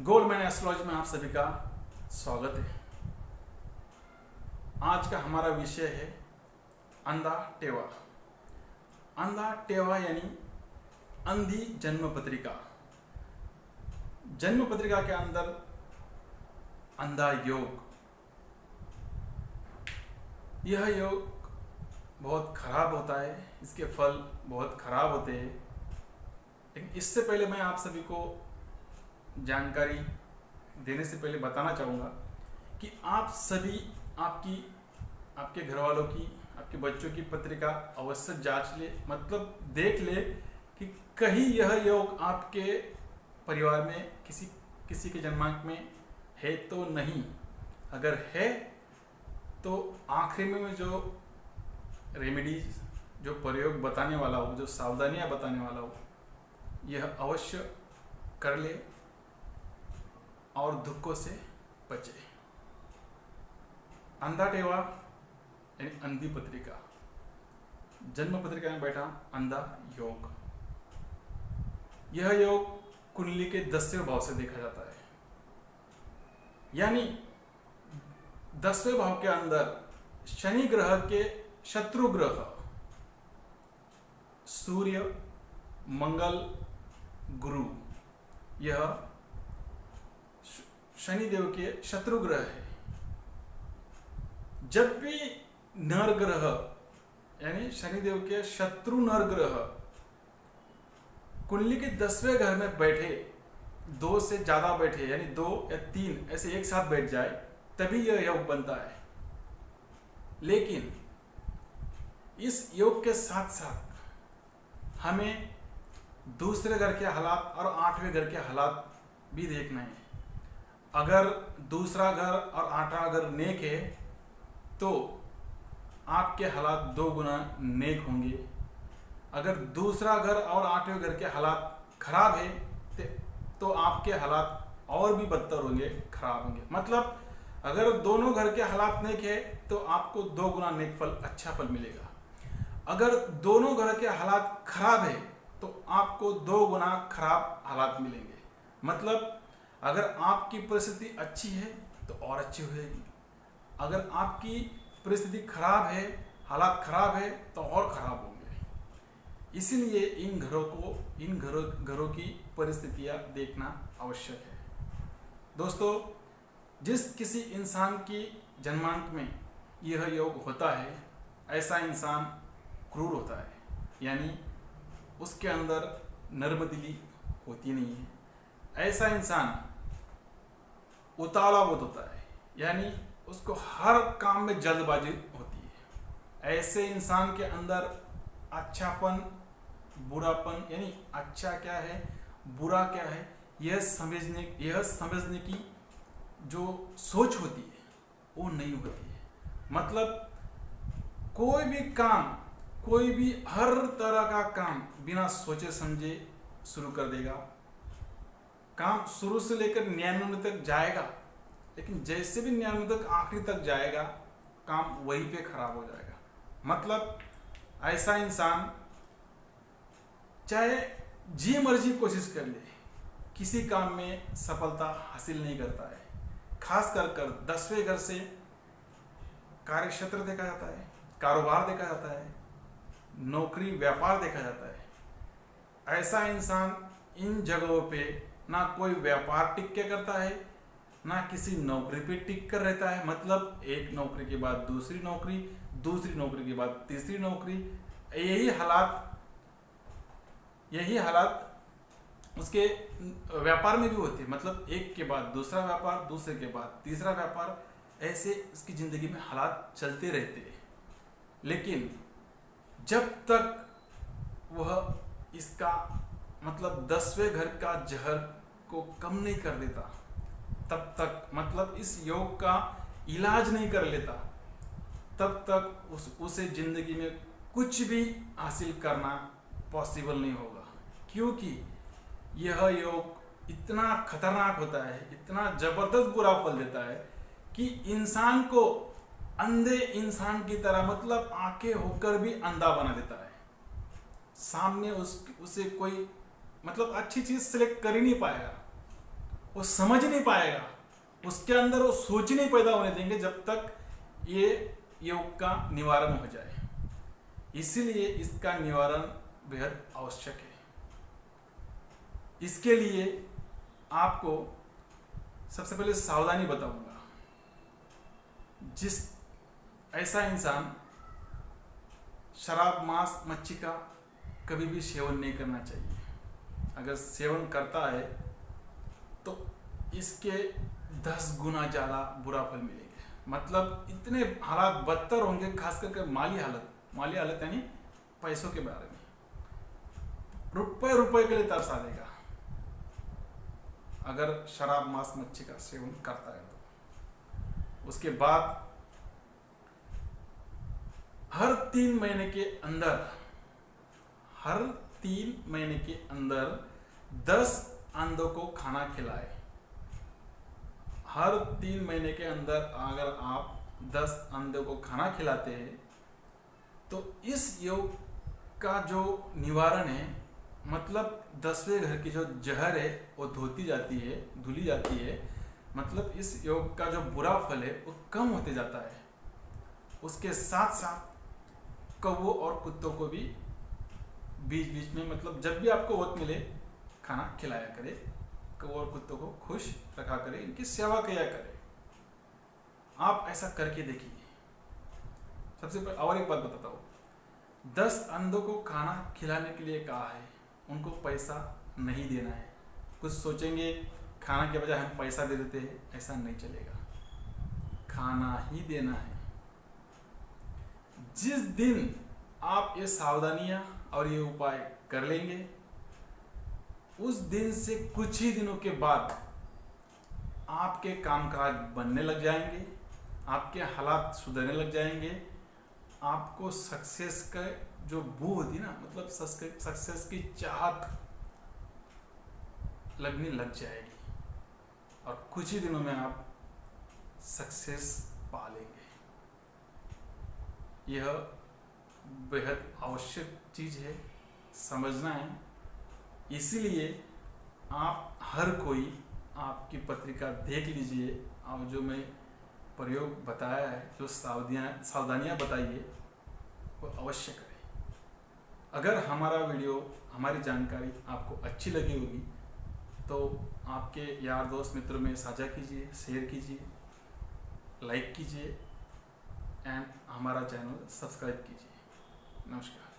Goldman astrology में आप सभी का स्वागत है। आज का हमारा विषय है अंधा टेवा। अंधा टेवा यानी अंधी जन्म पत्रिका। जन्म पत्रिका के अंदर अंधा योग, यह योग बहुत खराब होता है, इसके फल बहुत खराब होते हैं। लेकिन इससे पहले मैं आप सभी को जानकारी देने से पहले बताना चाहूँगा कि आप सभी आपके घर वालों की, आपके बच्चों की पत्रिका अवश्य जांच ले, मतलब देख ले कि कहीं यह योग आपके परिवार में किसी के जन्मांक में है तो नहीं। अगर है तो आखिरी में जो रेमेडीज, जो प्रयोग बताने वाला हो, जो सावधानियां बताने वाला हो, यह अवश्य कर ले और दुखों से बचे। अंधा टेवा यानी अंधी पत्रिका, जन्म पत्रिका में बैठा अंधा योग। यह योग कुंडली के 10वें भाव से देखा जाता है, यानी 10वें भाव के अंदर शनि ग्रह के शत्रु ग्रह सूर्य, मंगल, गुरु, यह शनिदेव के शत्रु ग्रह है। जब भी नर ग्रह यानी शनिदेव के शत्रु नर ग्रह कुंडली के 10वें घर में बैठे, 2 से ज्यादा बैठे, यानी 2 या 3 ऐसे एक साथ बैठ जाए, तभी यह योग बनता है। लेकिन इस योग के साथ साथ हमें दूसरे घर के हालात और 8वें घर के हालात भी देखना है। अगर दूसरा घर और 8वां घर नेक है तो आपके हालात 2 गुना नेक होंगे। अगर दूसरा घर और 8वें घर के हालात खराब है तो आपके हालात और भी बदतर होंगे, खराब होंगे। मतलब अगर दोनों घर के हालात नेक है तो आपको 2 गुना नेक फल, अच्छा फल मिलेगा। अगर दोनों घर के हालात खराब है तो आपको 2 गुना खराब हालात मिलेंगे। मतलब अगर आपकी परिस्थिति अच्छी है तो और अच्छी हो जाएगी, अगर आपकी परिस्थिति खराब है, हालात खराब है तो और खराब होंगे। इसीलिए इन घरों की परिस्थितियां देखना आवश्यक है। दोस्तों, जिस किसी इंसान की जन्मांक में यह योग होता है, ऐसा इंसान क्रूर होता है, यानी उसके अंदर नर्मदिली होती नहीं है। ऐसा इंसान उतावला बहुत होता है, यानी उसको हर काम में जल्दबाजी होती है। ऐसे इंसान के अंदर अच्छापन, बुरापन, यानी अच्छा क्या है, बुरा क्या है, यह समझने की जो सोच होती है वो नहीं होती है। मतलब कोई भी काम, कोई भी हर तरह का काम बिना सोचे समझे शुरू कर देगा। काम शुरू से लेकर 99 तक जाएगा, लेकिन जैसे भी 99 तक आखिरी तक जाएगा, काम वहीं पे खराब हो जाएगा। मतलब ऐसा इंसान चाहे जी मर्जी कोशिश कर ले, किसी काम में सफलता हासिल नहीं करता है। खास कर 10वें घर से कार्य क्षेत्र देखा जाता है, कारोबार देखा जाता है, नौकरी व्यापार देखा जाता है। ऐसा इंसान इन जगहों पे ना कोई व्यापार टिक के करता है, ना किसी नौकरी पे टिक कर रहता है। मतलब एक नौकरी के बाद दूसरी नौकरी, दूसरी नौकरी के बाद तीसरी नौकरी, यही हालात उसके व्यापार में भी होते हैं। मतलब एक के बाद दूसरा व्यापार, दूसरे के बाद तीसरा व्यापार, ऐसे उसकी जिंदगी में हालात चलते रहते हैं। लेकिन जब तक वह इसका मतलब 10वें घर का जहर को कम नहीं कर देता, तब तक, मतलब इस योग का इलाज नहीं कर लेता, तब तक उसे जिंदगी में कुछ भी हासिल करना पॉसिबल नहीं होगा। क्योंकि यह योग इतना खतरनाक होता है, इतना जबरदस्त बुरा फल देता है कि इंसान को अंधे इंसान की तरह, मतलब आंखें होकर भी अंधा बना देता है। सामने उसे कोई मतलब अच्छी चीज सिलेक्ट कर ही नहीं पाएगा। वो समझ नहीं पाएगा, उसके अंदर वो सोच नहीं पैदा होने देंगे जब तक ये योग का निवारण हो जाए। इसीलिए इसका निवारण बेहद आवश्यक है। इसके लिए आपको सबसे पहले सावधानी बताऊंगा। जिस ऐसा इंसान शराब, मांस, मच्छी का कभी भी सेवन नहीं करना चाहिए। अगर सेवन करता है तो इसके 10 गुना ज़्यादा बुरा फल मिलेगा। मतलब इतने हालात बदतर होंगे, खास करके माली हालत यानी पैसों के बारे में। रुपए रुपए के लिए तरस आ देगा अगर शराब, मांस, मच्छी का सेवन करता है तो। उसके बाद हर 3 महीने के अंदर 10 अंडों को खाना खिलाए। हर 3 महीने के अंदर अगर आप 10 अंडों को खाना खिलाते हैं तो इस योग का जो निवारण है, मतलब 10वें घर की जो जहर है वो धुली जाती है। मतलब इस योग का जो बुरा फल है वो कम होते जाता है। उसके साथ साथ कौवों और कुत्तों को भी बीच बीच में, मतलब जब भी आपको वक्त मिले, खाना खिलाया करे। कौवों और कुत्तों को खुश रखा करे, इनकी सेवा किया करे। आप ऐसा करके देखिए। सबसे पहले और एक बात बताता हूँ, 10 अंडों को खाना खिलाने के लिए कहा है, उनको पैसा नहीं देना है। कुछ सोचेंगे खाना के बजाय हम पैसा दे देते हैं, ऐसा नहीं चलेगा, खाना ही देना है। जिस दिन आप ये सावधानियां और ये उपाय कर लेंगे, उस दिन से कुछ ही दिनों के बाद आपके कामकाज बनने लग जाएंगे, आपके हालात सुधरने लग जाएंगे। आपको सक्सेस का जो बू होती है ना, मतलब सक्सेस की चाहत लगने लग जाएगी और कुछ ही दिनों में आप सक्सेस पा लेंगे। यह बेहद आवश्यक चीज़ है, समझना है। इसीलिए आप हर कोई आपकी पत्रिका देख लीजिए और जो मैं प्रयोग बताया है, जो सावधानियां बताई है, वो अवश्य करें। अगर हमारा वीडियो, हमारी जानकारी आपको अच्छी लगी होगी तो आपके यार दोस्त मित्रों में साझा कीजिए, शेयर कीजिए, लाइक कीजिए एंड हमारा चैनल सब्सक्राइब कीजिए। नमस्कार।